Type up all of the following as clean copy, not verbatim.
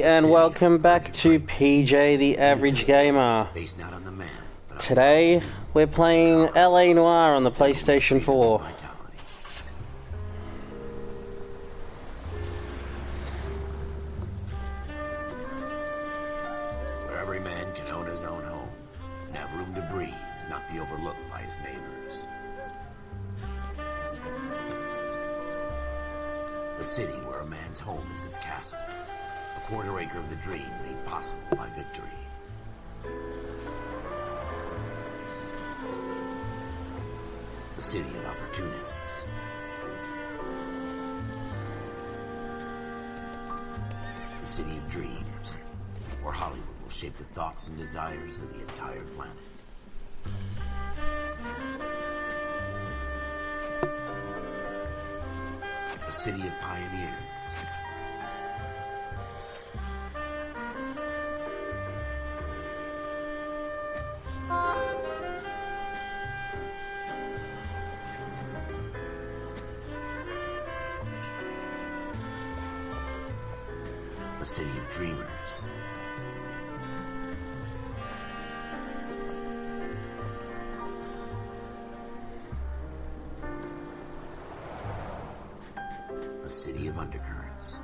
And welcome back to PJ the Average Gamer. Today we're playing LA Noire on the PlayStation 4. Where every man can own his own home and have room to breathe and not be overlooked by his neighbors. The city where a man's home is his castle. A quarter acre of the dream made possible by victory. The city of opportunists. The city of dreams, where Hollywood will shape the thoughts and desires of the entire planet. The city of pioneers. A city of dreamers. A city of undercurrents,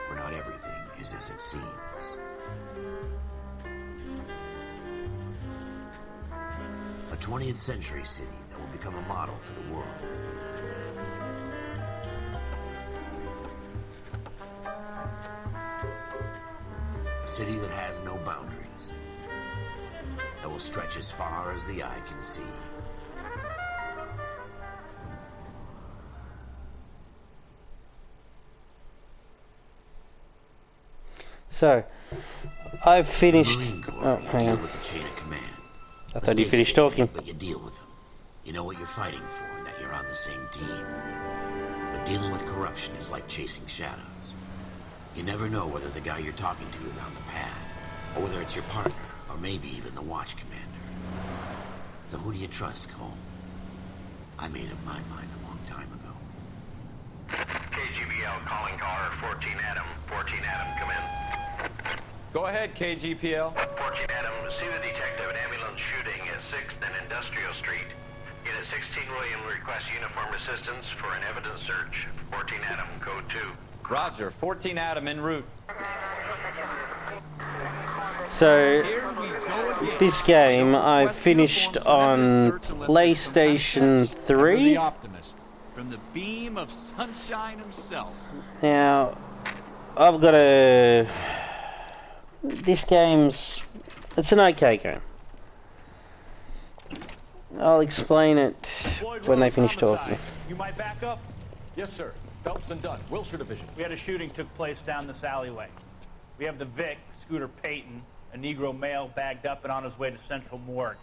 where not everything is as it seems. A 20th century city that will become a model for the world. A city that has no boundaries, that will stretch as far as the eye can see. So, I've finished... Oh, hang on. With the chain of command. I thought you finished talking. But you deal with them. You know what you're fighting for and that you're on the same team. But dealing with corruption is like chasing shadows. You never know whether the guy you're talking to is on the pad, or whether it's your partner, or maybe even the watch commander. So who do you trust, Cole? I made up my mind a long time ago. KGBL calling caller 14 Adam. 14 Adam, come in. Go ahead, KGPL. 14 Adam, see the detective an ambulance shooting at 6th and Industrial Street. Unit 16 William requests uniform assistance for an evidence search. 14 Adam, code 2. Roger, 14 Adam en route. So, this game I finished on PlayStation 3. From the beam of sunshine himself. Now, I've got a... This game's... It's an okay game. I'll explain it when they finish talking. You might back up? Yes, sir. Phelps and Dunn, Wilshire Division. We had a shooting took place down this alleyway. We have the Vic, Scooter Payton, a Negro male bagged up and on his way to Central Morgue.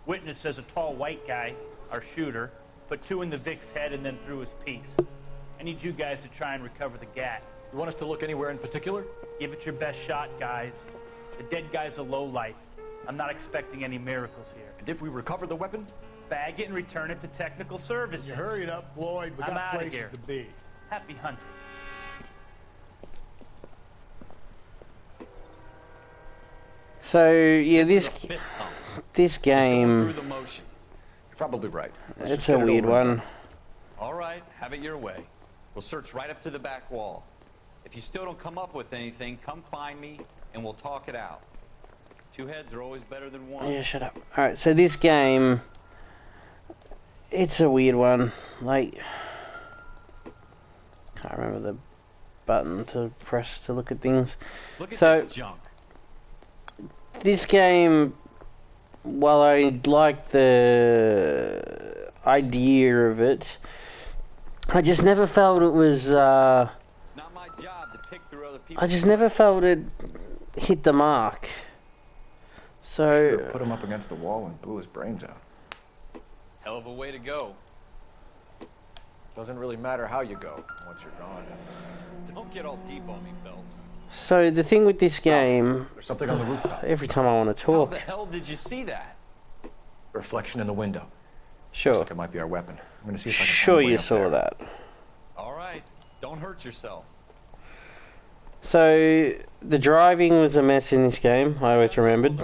Witness says a tall white guy, our shooter, put 2 in the Vic's head and then threw his piece. I need you guys to try and recover the gat. You want us to look anywhere in particular? Give it your best shot, guys. The dead guy's a lowlife. I'm not expecting any miracles here. And if we recover the weapon? Bag it and return it to technical services. You hurry it up, Floyd. We got places to be. Happy hunting. So, yeah, this game... Through the motions. You're probably right. It's a weird one. All right, have it your way. We'll search right up to the back wall. If you still don't come up with anything, come find me and we'll talk it out. 2 heads are always better than 1. Yeah, shut up. Alright, so this game... It's a weird one. Like... Can't remember the button to press to look at things. Look at so, this junk. This game, while I like the idea of it, I just never felt it was, It's not my job to pick through other people. I just never felt it hit the mark. So... Should have put him up against the wall and blew his brains out. Hell of a way to go. Doesn't really matter how you go once you're gone. Don't get all deep on me, Phelps. So the thing with this game... There's something on the rooftop. Every time I want to How talk... the hell did you see that? Reflection in the window. Sure. Looks like it might be our weapon. I'm gonna see if I can find Sure a way you up saw there. that. All right, don't hurt yourself. So, the driving was a mess in this game, I always remembered.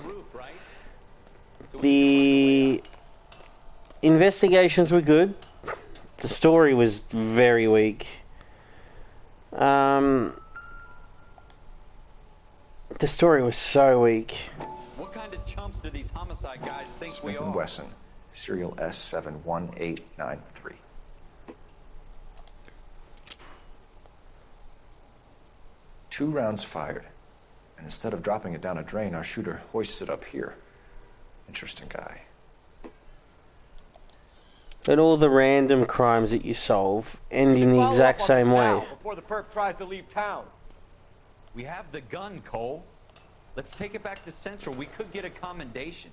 The investigations were good. The story was very weak. The story was so weak. What kind of chumps do these homicide guys think we Smith are? and Wesson, serial S71893. 2 rounds fired, and instead of dropping it down a drain, our shooter hoists it up here. Interesting guy. And all the random crimes that you solve end in the exact same way. Before the perp tries to leave town. We have the gun, Cole. Let's take it back to Central. We could get a commendation.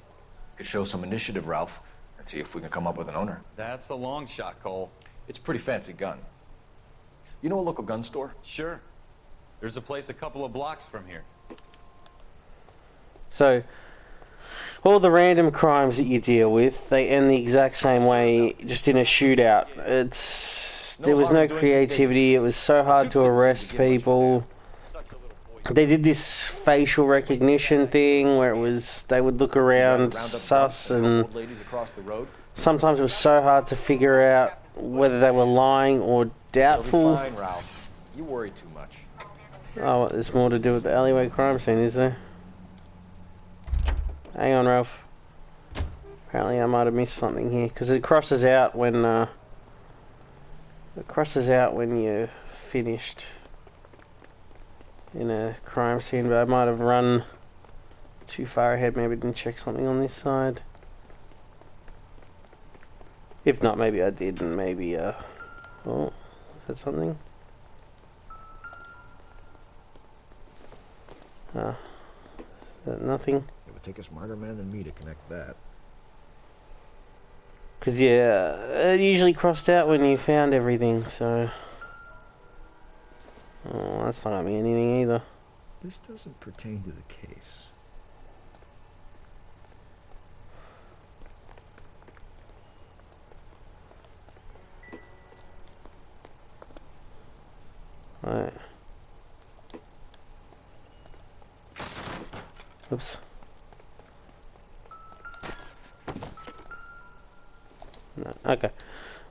Could show some initiative, Ralph, and see if we can come up with an owner. That's a long shot, Cole. It's a pretty fancy gun. You know a local gun store? Sure. There's a place a couple of blocks from here. So, all the random crimes that you deal with, they end the exact same way, just in a shootout. There was no creativity, it was so hard to arrest people. They did this facial recognition thing where they would look around sus, and sometimes it was so hard to figure out whether they were lying or doubtful. Fine, Ralph. You worry too much. Oh, there's more to do with the alleyway crime scene, is there? Hang on, Ralph. Apparently I might have missed something here, because it crosses out when you're finished in a crime scene, but I might have run too far ahead. Maybe I didn't check something on this side. If not, maybe I did, and maybe oh, is that something? Is that nothing? It would take a smarter man than me to connect that. Because, yeah, it usually crossed out when you found everything, so... Oh, that's not gonna be anything either. This doesn't pertain to the case. Right. Oops. No, okay.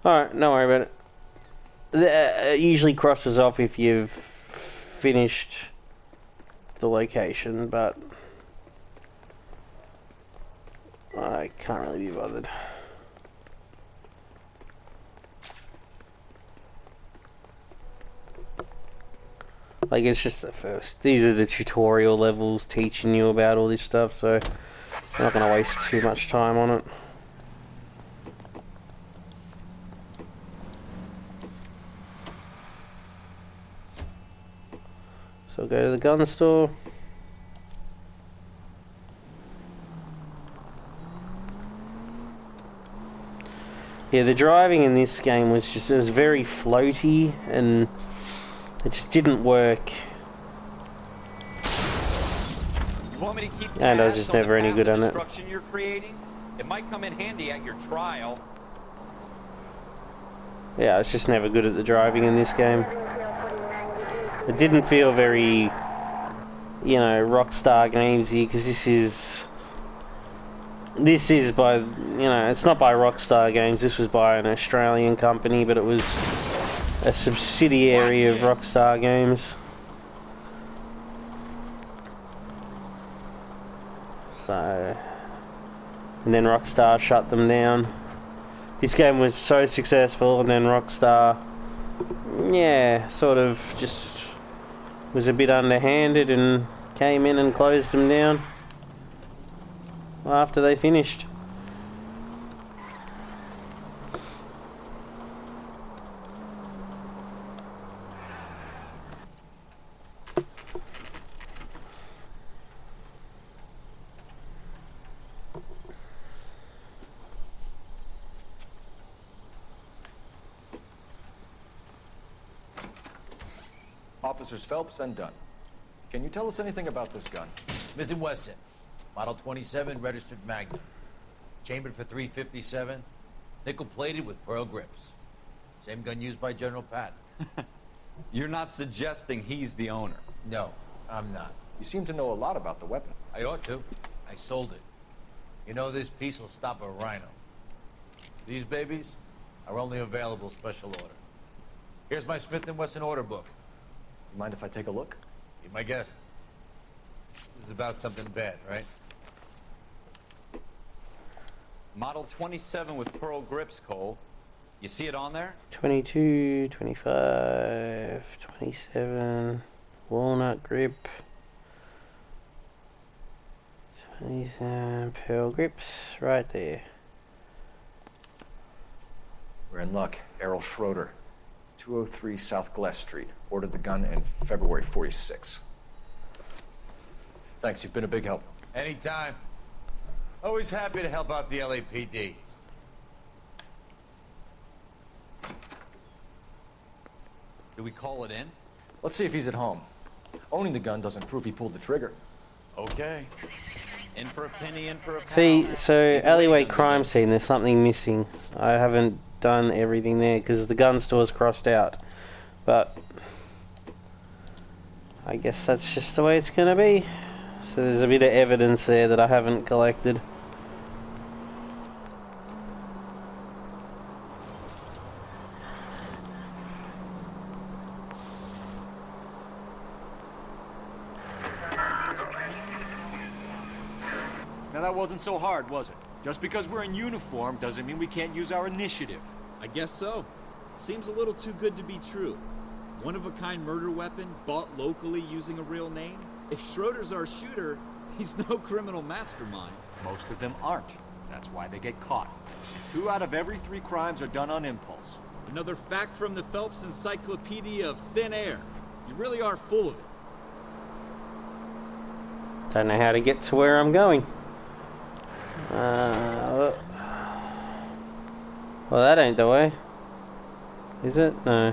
Alright, don't worry about it. It usually crosses off if you've finished the location, but I can't really be bothered. Like, it's just the first. These are the tutorial levels teaching you about all this stuff, so I'm not going to waste too much time on it. So go to the gun store. Yeah, the driving in this game was just, it was very floaty, and it just didn't work. And I was just never any good on it. You're creating? It might come in handy at your trial. Yeah, I was just never good at the driving in this game. It didn't feel very, you know, Rockstar gamesy, because this is by, you know, it's not by Rockstar Games. This was by an Australian company, but it was a subsidiary of Rockstar Games. So, and then Rockstar shut them down. This game was so successful, and then Rockstar, yeah, sort of just was a bit underhanded and came in and closed them down after they finished. Officers Phelps and Dunn. Can you tell us anything about this gun? Smith & Wesson, Model 27, registered Magnum. Chambered for .357, nickel-plated with pearl grips. Same gun used by General Patton. You're not suggesting he's the owner? No, I'm not. You seem to know a lot about the weapon. I ought to. I sold it. You know, this piece will stop a rhino. These babies are only available special order. Here's my Smith & Wesson order book. You mind if I take a look? Be my guest. This is about something bad, right? Model 27 with pearl grips, Cole. You see it on there? 22, 25, 27, walnut grip. 27, pearl grips, right there. We're in luck. Errol Schroeder, 203 South Glass Street. Ordered the gun in February 46. Thanks, you've been a big help. Anytime. Always happy to help out the LAPD. Do we call it in? Let's see if he's at home. Owning the gun doesn't prove he pulled the trigger. Okay. In for a penny, in for a pound. See, so alleyway crime scene, there's something missing. I haven't done everything there because the gun store's crossed out. But I guess that's just the way it's gonna be. So there's a bit of evidence there that I haven't collected. Now that wasn't so hard, was it? Just because we're in uniform doesn't mean we can't use our initiative. I guess so. Seems a little too good to be true. One-of-a-kind murder weapon bought locally using a real name? If Schroeder's our shooter, he's no criminal mastermind. Most of them aren't. That's why they get caught. 2 out of every 3 crimes are done on impulse. Another fact from the Phelps Encyclopedia of Thin Air. You really are full of it. Don't know how to get to where I'm going. Well, that ain't the way. Is it? No.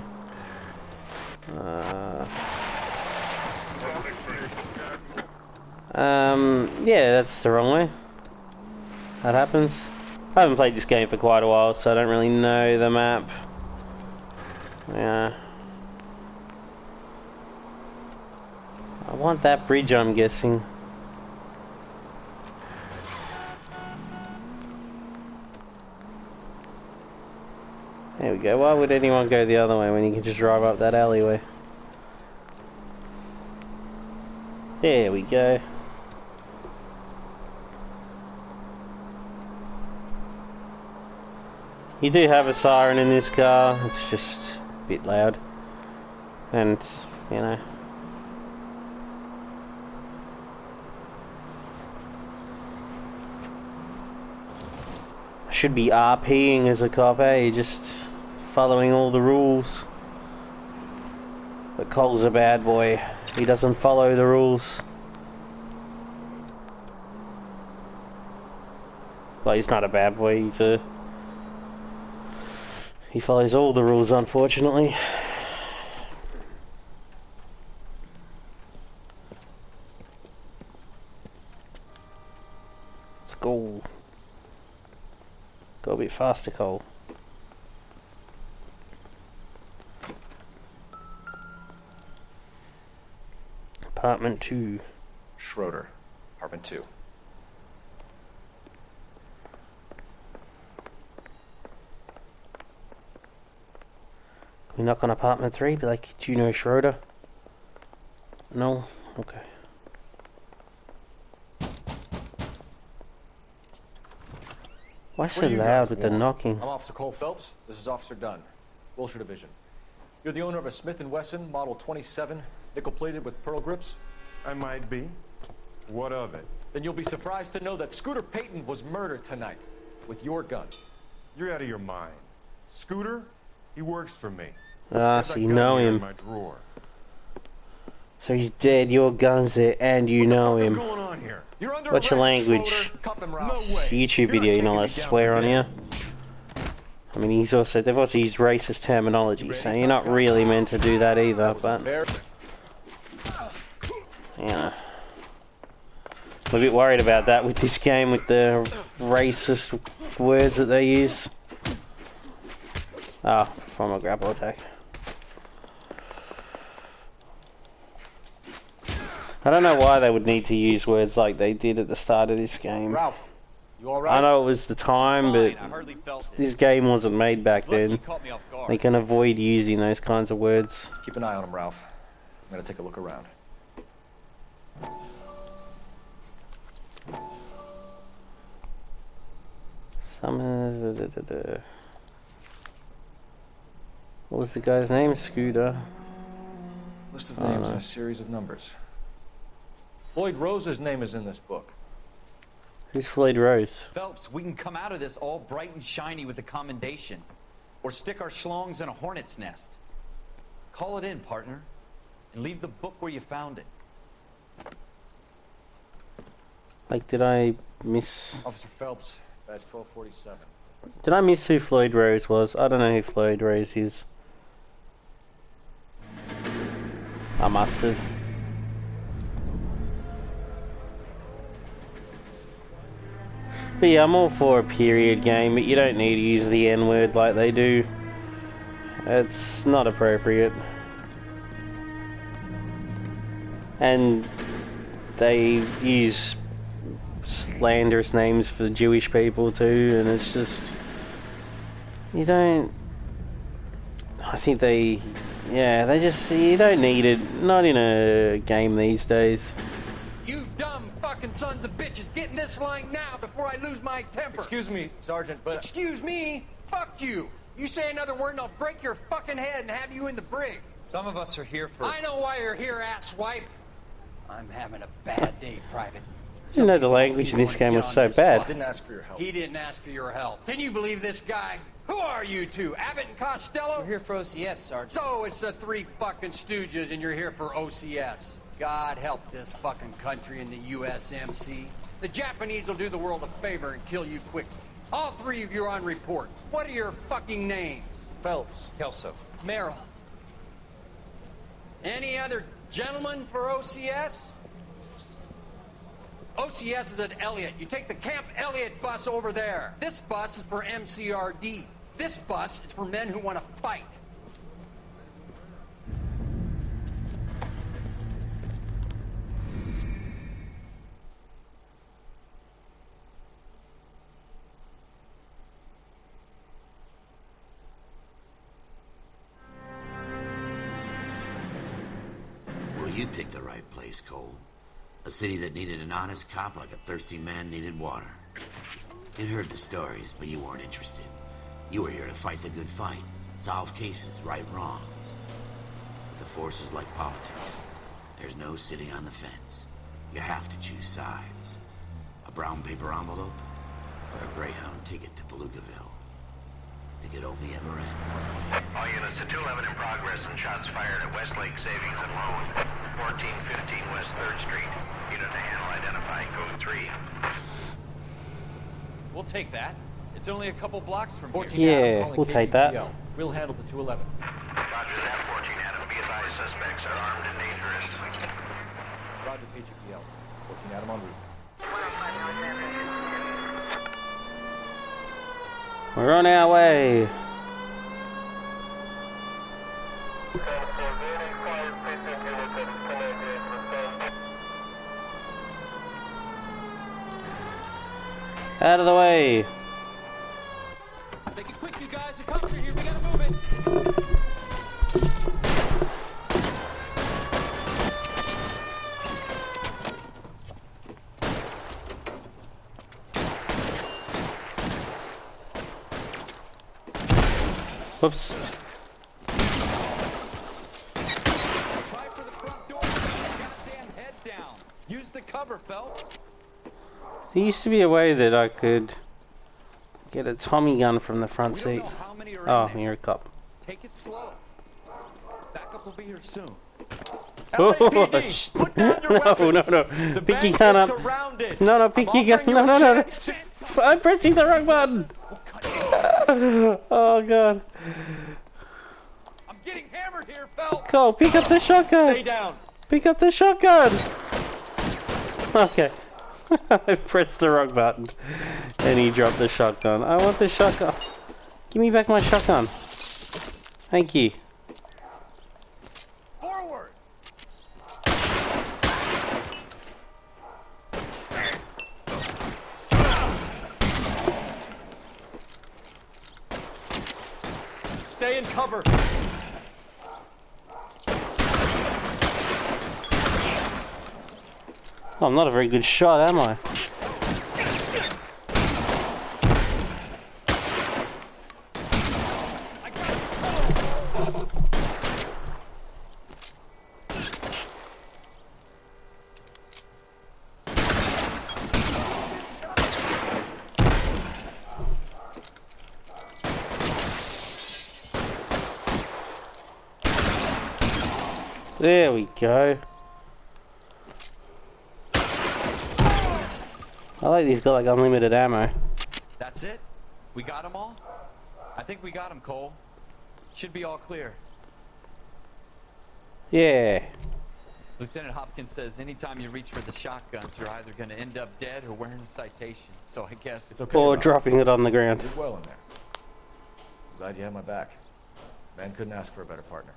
Yeah, that's the wrong way. That happens. I haven't played this game for quite a while, so I don't really know the map. Yeah. I want that bridge, I'm guessing. There we go. Why would anyone go the other way when you can just drive up that alleyway? There we go. You do have a siren in this car. It's just a bit loud. And, you know. I should be RPing as a cop, eh? Just following all the rules. But Cole's a bad boy. He doesn't follow the rules. Well, he's not a bad boy, he follows all the rules, unfortunately. Let's go. Go a bit faster, Cole. Apartment 2. Schroeder, apartment 2. Can we knock on apartment 3? Be like, do you know Schroeder? No? Okay. Why so loud with the knocking? I'm Officer Cole Phelps. This is Officer Dunn, Wilshire Division. You're the owner of a Smith & Wesson Model 27, nickel-plated with pearl grips? I might be. What of it? Then you'll be surprised to know that Scooter Payton was murdered tonight with your gun. You're out of your mind. Scooter? He works for me. Ah, so you know him. In my drawer. So he's dead, your gun's there, and you know him. What's going on here? You're under What's your arrest, language? Schroeder. Cuff him, No Ralph. way. It's a YouTube video, you're not allowed to swear on here. I mean, they've also used racist terminology, so you're not really meant to do that either, but... Yeah. I'm a bit worried about that with this game, with the racist words that they use. From a grapple attack. I don't know why they would need to use words like they did at the start of this game. Ralph, you all right? I know it was the time, but this game wasn't made back then. They can avoid using those kinds of words. Keep an eye on him, Ralph. I'm gonna take a look around. What was the guy's name? Scooter. List of names and a series of numbers. Floyd Rose's name is in this book. Who's Floyd Rose? Phelps, we can come out of this all bright and shiny with a commendation. Or stick our schlongs in a hornet's nest. Call it in, partner. And leave the book where you found it. Like, did I miss... Officer Phelps, badge 1247. Did I miss who Floyd Rose was? I don't know who Floyd Rose is. I must have. But yeah, I'm all for a period game, but you don't need to use the N-word like they do. It's not appropriate. And they use slanderous names for Jewish people too, and it's just... You don't... I think they... Yeah, they just... You don't need it. Not in a game these days. You dumb fucking sons of bitches, get in this line now before I lose my temper. Excuse me, Sergeant, but... Excuse me? Fuck you. You say another word and I'll break your fucking head and have you in the brig. Some of us are here for... I know why you're here, asswipe. I'm having a bad day, Private. I didn't know the language in this game was so bad. Didn't ask for your help. He didn't ask for your help. Can you believe this guy? Who are you two? Abbott and Costello? We're here for OCS, Sergeant. So it's the three fucking stooges and you're here for OCS. God help this fucking country and the USMC. The Japanese will do the world a favor and kill you quickly. All three of you are on report. What are your fucking names? Phelps. Kelso. Merrill. Any other gentlemen for OCS? OCS is at Elliott. You take the Camp Elliott bus over there. This bus is for MCRD. This bus is for men who want to fight. Well, you picked the right place, Cole. A city that needed an honest cop like a thirsty man needed water. You'd heard the stories, but you weren't interested. You were here to fight the good fight, solve cases, right wrongs. But the force is like politics. There's no sitting on the fence. You have to choose sides. A brown paper envelope, or a Greyhound ticket to Palookaville. It could only ever end one way. All units to 211 in progress and shots fired at Westlake Savings and Loan, 1415 West 3rd Street. Unit to handle identifying code 3. We'll take that. It's only a couple blocks from 14 here. Yeah, we'll take that. We'll handle the 211. Roger that, 14 Adam. Be advised, suspects are armed and dangerous. Roger, PGPL. 14 Adam en route. We're on our way. Out of the way. Make it quick, you guys. The cops are here. We gotta move it. Whoops. Try for the front door. Goddamn head down. Use the cover, Phelps. There used to be a way that I could get a Tommy gun from the front seat. Oh, you're a cop. Take it slow. Backup will be here soon. Oh, LAPD, put down your weapons. no. The Picky bank gun is up. surrounded. No, picky gun. offering you a No. chance. I'm pressing the wrong button. Oh, God. I'm getting hammered here, Phelps. Cole, pick up the shotgun. Stay down. Pick up the shotgun. Okay. I pressed the wrong button. And he dropped the shotgun. I want the shotgun. Give me back my shotgun. Thank you. Forward. cover. I'm not a very good shot, am I? There we go. I like these got like unlimited ammo. That's it? We got them all? I think we got them, Cole. Should be all clear. Yeah. Lieutenant Hopkins says anytime you reach for the shotguns, you're either going to end up dead or wearing a citation. So I guess It's okay. Or Rob. dropping it on the ground. You did well in there. Glad you had my back. Man couldn't ask for a better partner.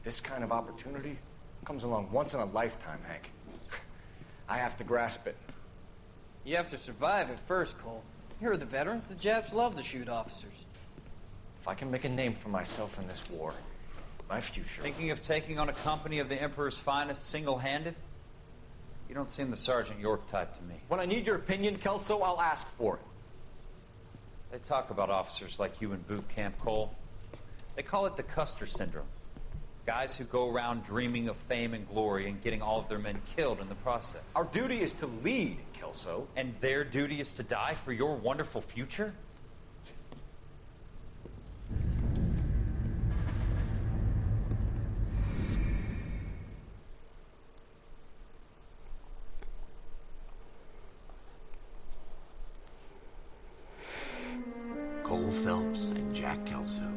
This kind of opportunity comes along once in a lifetime, Hank. I have to grasp it. You have to survive at first, Cole. Here are the veterans. The Japs love to shoot officers. If I can make a name for myself in this war, my future... Thinking of taking on a company of the Emperor's finest single-handed? You don't seem the Sergeant York type to me. When I need your opinion, Kelso, I'll ask for it. They talk about officers like you in boot camp, Cole. They call it the Custer syndrome. Guys who go around dreaming of fame and glory and getting all of their men killed in the process. Our duty is to lead, Kelso. And their duty is to die for your wonderful future? Cole Phelps and Jack Kelso.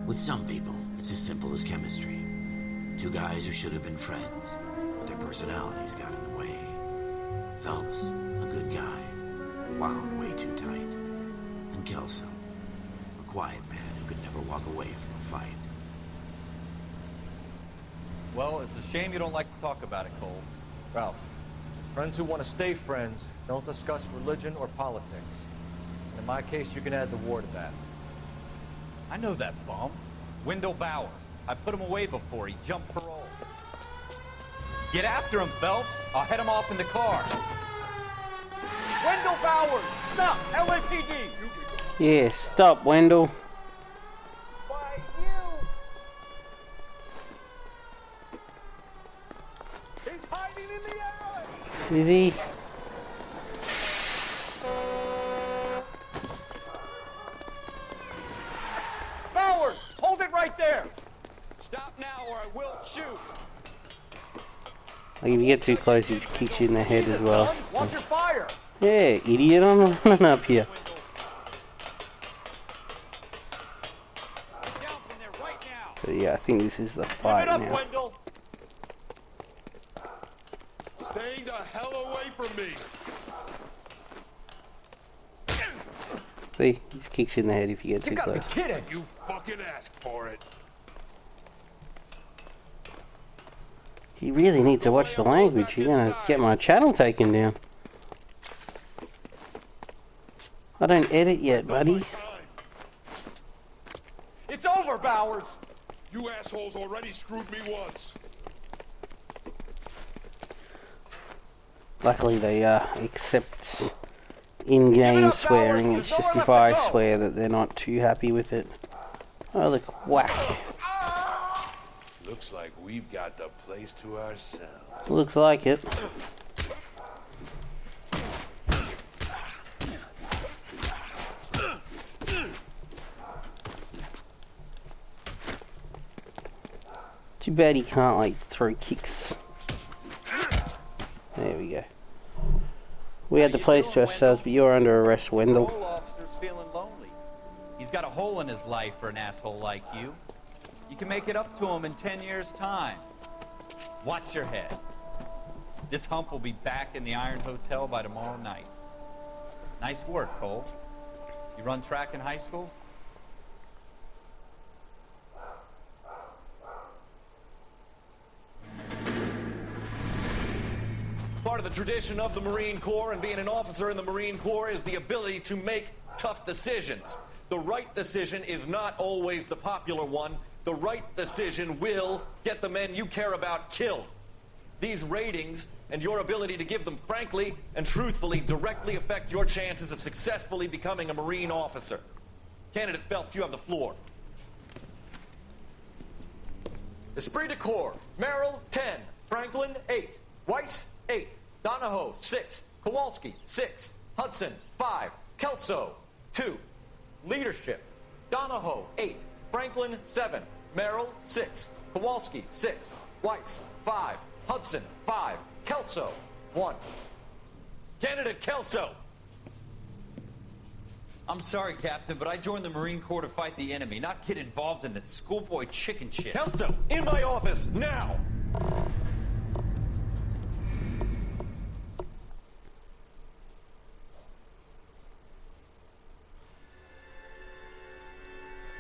With some people, it's as simple as chemistry. Two guys who should have been friends, but their personalities got in the way. Phelps, a good guy, wound way too tight. And Kelso, a quiet man who could never walk away from a fight. Well, it's a shame you don't like to talk about it, Cole. Ralph, friends who want to stay friends don't discuss religion or politics. And in my case, you can add the war to that. I know that bum. Wendell Bowers. I put him away before. He jumped parole. Get after him, Phelps. I'll head him off in the car. Wendell Bowers! Stop! LAPD! Yeah, stop, Wendell. By you! He's hiding in the alley! Is he? Bowers! Hold it right there! Stop now or I will shoot. Like if you get too close, he just kicks you in the head as well. Watch your fire! Yeah, idiot, I'm running up here. Down from there right now. But yeah, I think this is the fight Give it up, now. Wendell! Stay the hell away from me! See, he just kicks you in the head if you get You too gotta be close. kidding! You fucking asked for it. You really need to watch the language. You're gonna get my channel taken down. I don't edit yet, buddy. It's over, Bowers! You assholes already screwed me once. Luckily they accept in-game swearing. It's just if I swear that they're not too happy with it. Oh look, whack. Looks like we've got the place to ourselves. Looks like it. Too bad he can't like throw kicks. There we go. We had the place to ourselves, but you're under arrest, Wendell. Parole officer's feeling lonely. He's got a hole in his life for an asshole like you. You can make it up to him in 10 years' time. Watch your head. This hump will be back in the Iron Hotel by tomorrow night. Nice work, Cole. You run track in high school? Part of the tradition of the Marine Corps and being an officer in the Marine Corps is the ability to make tough decisions. The right decision is not always the popular one. The right decision will get the men you care about killed. These ratings and your ability to give them frankly and truthfully directly affect your chances of successfully becoming a Marine officer. Candidate Phelps, you have the floor. Esprit de Corps, Merrill, 10. Franklin, 8. Weiss, 8. Donahoe, 6. Kowalski, 6. Hudson, 5. Kelso, 2. Leadership, Donahoe, 8. Franklin, 7. Merrill, 6. Kowalski, 6. Weiss, 5. Hudson, 5. Kelso, 1. Candidate Kelso! I'm sorry, Captain, but I joined the Marine Corps to fight the enemy, not get involved in this schoolboy chicken shit. Kelso, in my office, now!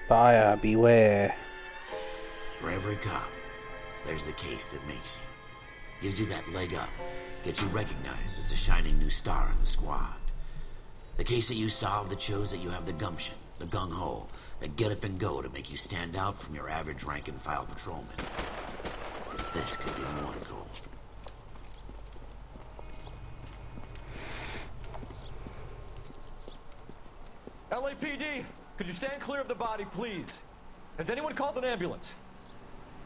Buyer beware. For every cop, there's the case that makes you. Gives you that leg up. Gets you recognized as the shining new star in the squad. The case that you solve that shows that you have the gumption, the gung-ho, the get up and go to make you stand out from your average rank-and-file patrolman. This could be the one, Cole. LAPD, could you stand clear of the body, please? Has anyone called an ambulance?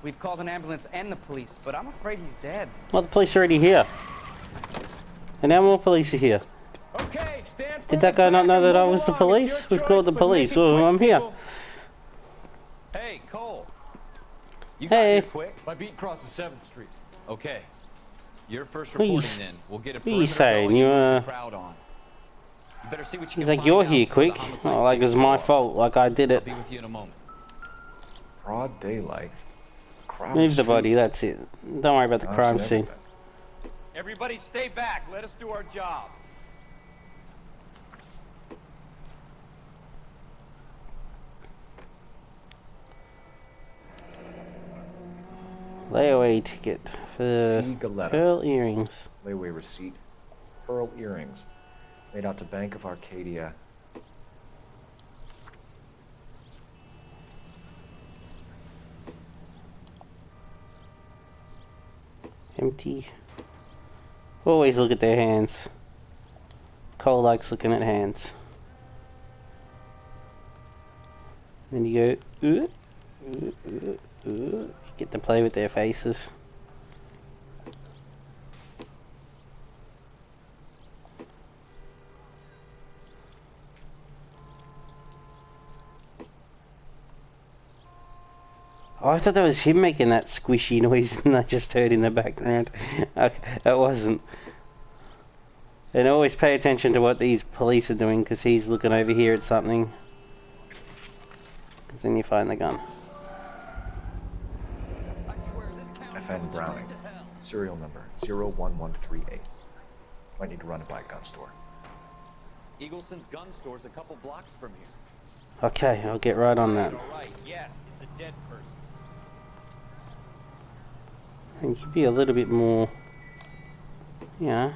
We've called an ambulance and the police, but I'm afraid he's dead. Well, the police are already here. And now more police are here. Okay, stand Did that guy not know that I was the police? We've called the police. Well, I'm here. Hey, Cole. You got here quick. My beat crosses 7th Street. Okay. Your first What are you reporting then. We'll get a what are you saying? You, crowd on. You better see what you He's can like, you're find here out before the quick. homicide Not like takes it's my over. fault, like I did it. I'll be with you in a moment. Broad daylight. Move the body, that's it. Don't worry about the crime scene. Everybody stay back. Let us do our job. Layaway ticket for the pearl earrings. Layaway receipt. Pearl earrings. Made out to Bank of Arcadia. Empty. Always look at their hands. Cole likes looking at hands. Then you go, get to play with their faces. Oh, I thought that was him making that squishy noise and I just heard in the background. Okay, that wasn't. And always pay attention to what these police are doing because he's looking over here at something. Because then you find the gun. FN Browning. Serial number 01138. Might need to run a black gun store. Eagleson's gun store's a couple blocks from here. Okay, I'll get right on that. All right. Yes, it's a dead person. And you be a little bit more, you know,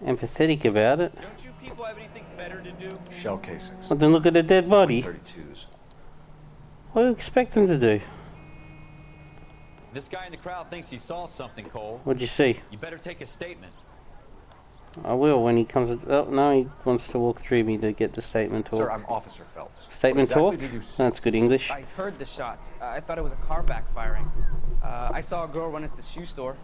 empathetic about it. Don't you people have anything better to do? Shell casings. Well, then look at the dead body. 32s. What do you expect them to do? This guy in the crowd thinks he saw something, Cole. What'd you see? You better take a statement. I will when he comes. Oh no, he wants to walk through me to get the statement talk. Sir, I'm Officer Phelps. Statement What exactly talk? did you see? That's good English. I heard the shots. I thought it was a car backfiring. I saw a girl run at the shoe store.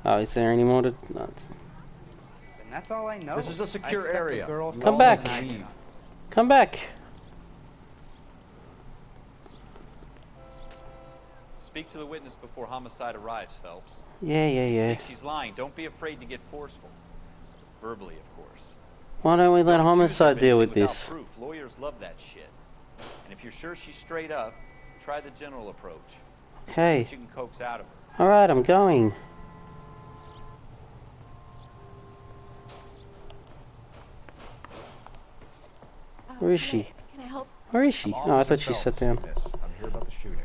Oh, is there any more to? No, And that's all I know. This is a I secure expect the area. girl Come saw back. the knife. Come back. Speak to the witness before homicide arrives, Phelps. Yeah. Think she's lying. Don't be afraid to get forceful. Verbally, of course. Why don't we let Don't accuse her homicide of deal anything with without this? Proof. Lawyers love that shit. And if you're sure she's straight up, try the general approach. See Okay. what you can coax out of her. All right, I'm going. Where is she? Can I help? Where is she? I'm Oh, I Officer thought she sat Phelps, down. miss. I'm here about the shooting.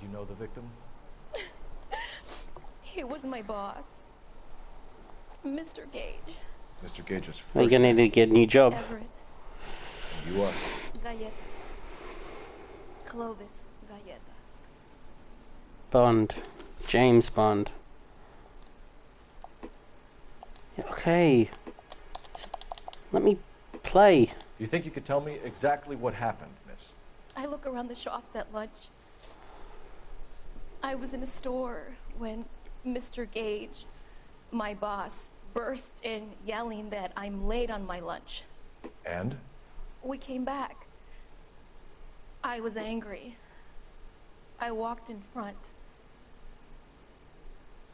you know the victim? He was my boss, Mr. Gage. Mr. Gage's first You're gonna need to get a new job. Everett. You are. Galleta. Clovis Galleta. Bond. James Bond. Okay. Let me play. Do you think you could tell me exactly what happened, miss? I look around the shops at lunch. I was in a store when Mr. Gage, my boss, bursts in yelling that I'm late on my lunch. And? We came back. I was angry. I walked in front.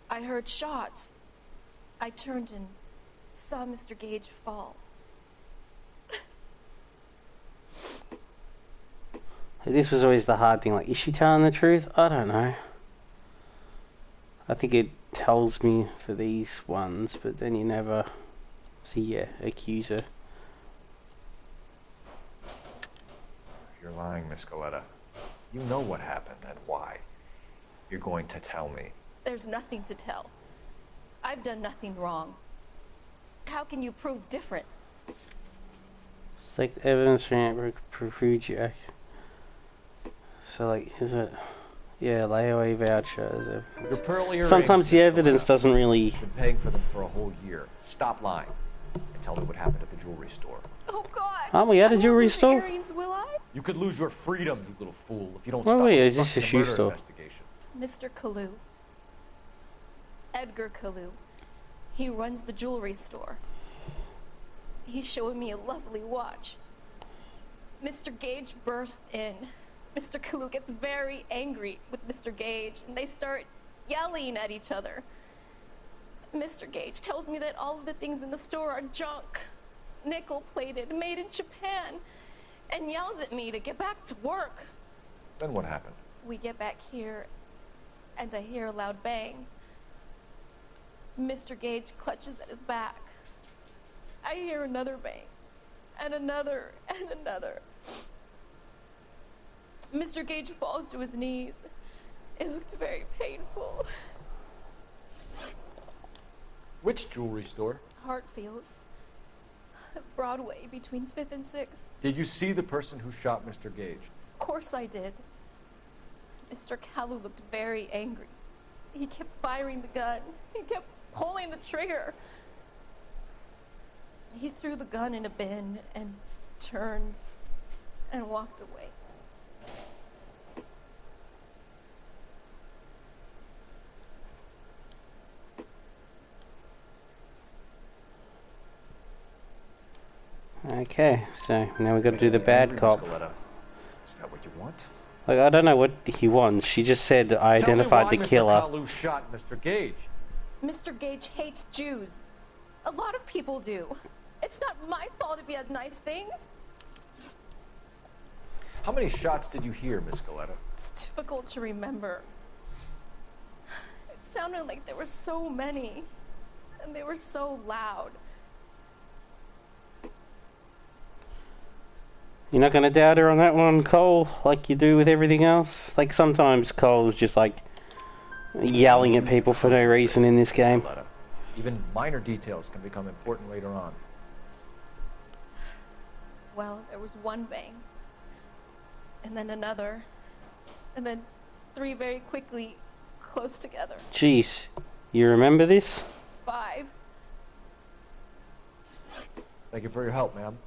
I heard shots. I turned and saw Mr. Gage fall. This was always the hard thing. Like, is she telling the truth? I don't know. I think it tells me for these ones, but then you never see accuse her. You're lying, Miss Galleta. You know what happened and why. You're going to tell me. There's nothing to tell. I've done nothing wrong. How can you prove different? It's like the evidence for Perugia. So, like, is it? Yeah, layaway voucher. Your pearl earrings, Sometimes the Miss evidence Galleta. doesn't really. You've been paying for them for a whole year. Stop lying and tell me what happened at the jewelry store. Oh God! Aren't we at a jewelry store? Earrings, will I? You could lose your freedom, you little fool, if you don't Well, stop wait, is this a obstructing shoe murder store? investigation. Mr. Kalu. Edgar Kalu. He runs the jewelry store. He's showing me a lovely watch. Mr. Gage bursts in. Mr. Kalu gets very angry with Mr. Gage, and they start yelling at each other. Mr. Gage tells me that all of the things in the store are junk, nickel-plated, made in Japan, and yells at me to get back to work. Then what happened? We get back here, and I hear a loud bang. Mr. Gage clutches at his back. I hear another bang, and another, and another. Mr. Gage falls to his knees. It looked very painful. Which jewelry store? Hartfield's. Broadway, between 5th and 6th. Did you see the person who shot Mr. Gage? Of course I did. Mr. Kalu looked very angry. He kept firing the gun. He kept pulling the trigger. He threw the gun in a bin and turned and walked away. Okay, so now we got to do the bad cop. Is that what you want? Like, I don't know what he wants. She just said I identified the killer. Tell me why Mr. Kalu shot Mr. Gage. Mr. Gage hates Jews. A lot of people do. It's not my fault if he has nice things. How many shots did you hear, Miss Galleta? It's difficult to remember. It sounded like there were so many, and they were so loud. You're not going to doubt her on that one, Cole, like you do with everything else? Like, sometimes Cole's just, like, yelling at people for no reason in this game. Even minor details can become important later on. Well, there was one bang, and then another, and then 3 very quickly, close together. Jeez, you remember this? 5. Thank you for your help, ma'am.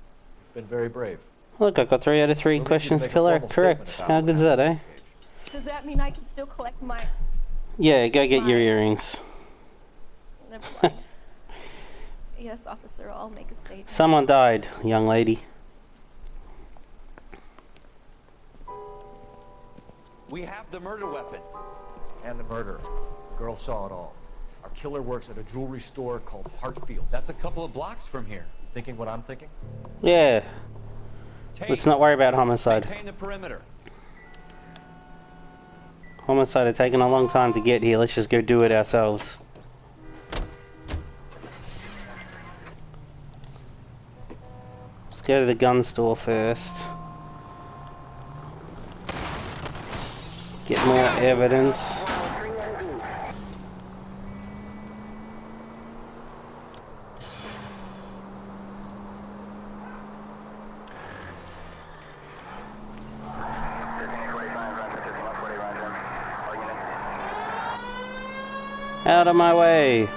You've been very brave. Look, I got 3 out of 3 questions correct. How good's that, eh? Does that mean I can still collect my... Yeah, go get your earrings. Never mind. Yes, officer, I'll make a statement. Someone died, young lady. We have the murder weapon. And the murderer. The girl saw it all. Our killer works at a jewelry store called Hartfield's. That's a couple of blocks from here. You thinking what I'm thinking? Yeah. Let's not worry about homicide. Maintain the perimeter. Homicide had taken a long time to get here. Let's just go do it ourselves. Let's go to the gun store first. Get more evidence. Out of my way.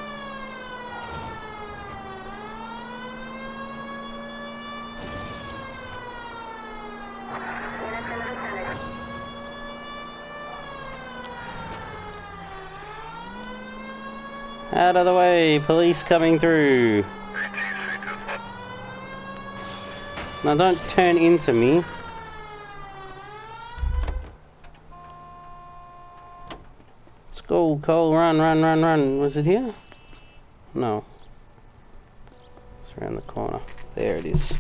Out of the way, police coming through. Now don't turn into me. Let's go, Cole, run, run, run, run. Was it here? No. It's around the corner. There it is.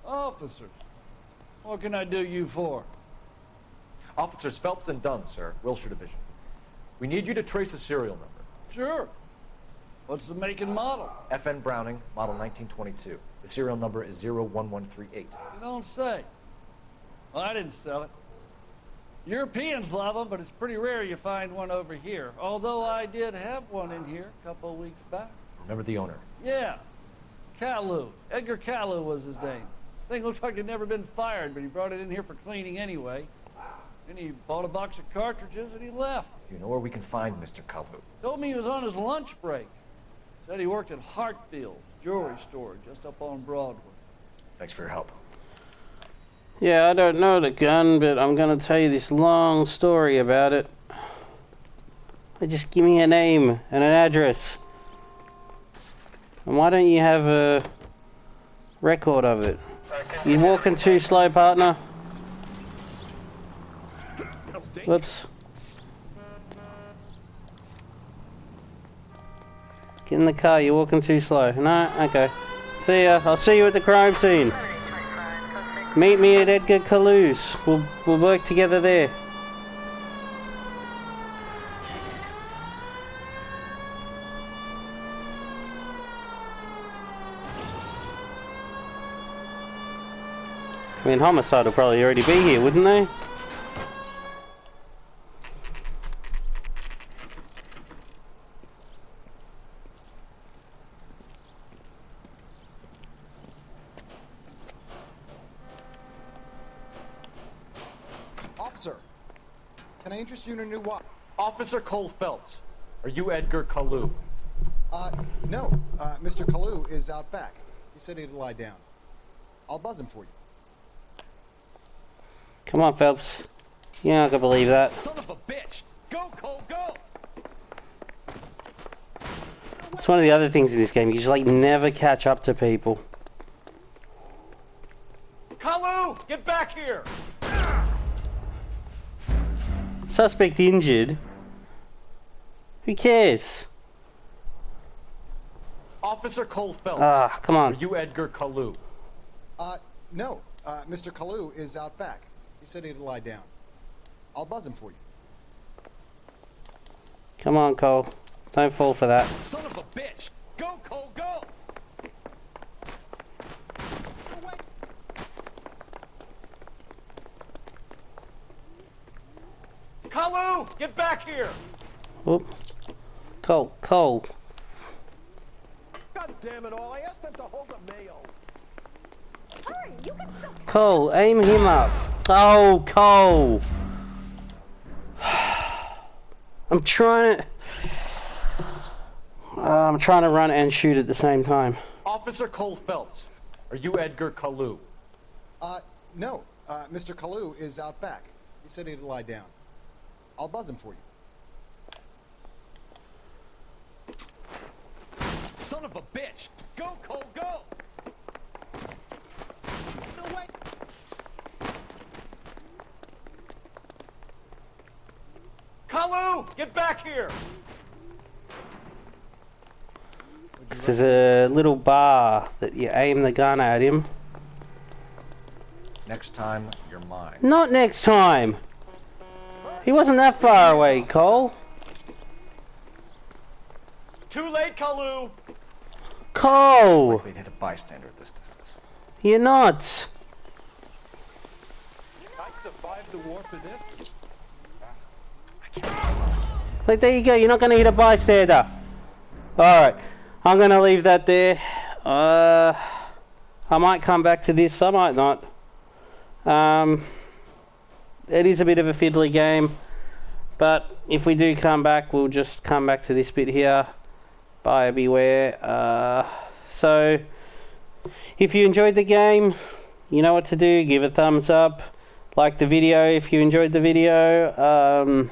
Officer, what can I do you for? Officers Phelps and Dunn, sir, Wilshire Division. We need you to trace a serial number. Sure. What's the make and model? FN Browning, model 1922. The serial number is 01138. You don't say. Well, I didn't sell it. Europeans love them, but it's pretty rare you find one over here. Although I did have one in here a couple of weeks back. Remember the owner? Yeah. Kalu. Edgar Kalu was his name. Thing looked like he'd never been fired, but he brought it in here for cleaning anyway. Then he bought a box of cartridges and he left. You know where we can find Mr. Kalu? Told me he was on his lunch break. Said he worked at Hartfield jewelry store just up on Broadway. Thanks for your help. Yeah, I don't know the gun, but I'm gonna tell you this long story about it. Just give me a name and an address. And why don't you have a record of it? You walking too slow, partner? Whoops. Get in the car, you're walking too slow. No? Okay. See ya. I'll see you at the crime scene. Meet me at Edgar Kalu's. We'll work together there. I mean, Homicide will probably already be here, wouldn't they? Officer, can I interest you in a new watch? Officer Cole Phelps, are you Edgar Kalu? No. Mr. Kalu is out back. He said he'd lie down. I'll buzz him for you. Come on, Phelps. You're not gonna believe that. Son of a bitch! Go, Cole, go! It's one of the other things in this game. You just like never catch up to people. Kalu, get back here! Suspect injured. Who cares? Officer Cole Phelps. Ah, come on. Are you Edgar Kalu? No. Mr. Kalu is out back. He said he'd lie down. I'll buzz him for you. Come on, Cole. Don't fall for that. Son of a bitch! Go, Cole, go! Kalu, get back here! Whoop. Cole, Cole. God damn it all, I asked them to hold the mail. Cole, aim him up. Oh, Cole. I'm trying to run and shoot at the same time. Officer Cole Phelps, are you Edgar Kalu? No. Mr. Kalu is out back. He said he'd lie down. I'll buzz him for you. Son of a bitch! Go, Cole, go! No way! Kalu, get back here! There's a little bar that you aim the gun at him. Next time, you're mine. Not next time! He wasn't that far away, Cole. Too late, Kalu! Cole! They'd hit a bystander at this distance. You're not. I survived the war for this. Like, there you go. You're not going to hit a bystander. Alright. I'm going to leave that there. I might come back to this. I might not. It is a bit of a fiddly game. But if we do come back, we'll just come back to this bit here. Buyer beware. So, if you enjoyed the game, you know what to do. Give a thumbs up. Like the video if you enjoyed the video.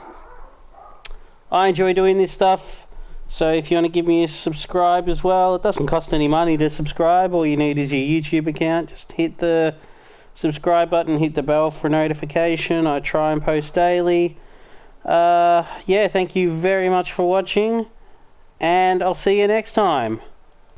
I enjoy doing this stuff. So if you want to give me a subscribe as well, it doesn't cost any money to subscribe. All you need is your YouTube account. Just hit the subscribe button, hit the bell for notification. I try and post daily. Yeah, thank you very much for watching, and I'll see you next time.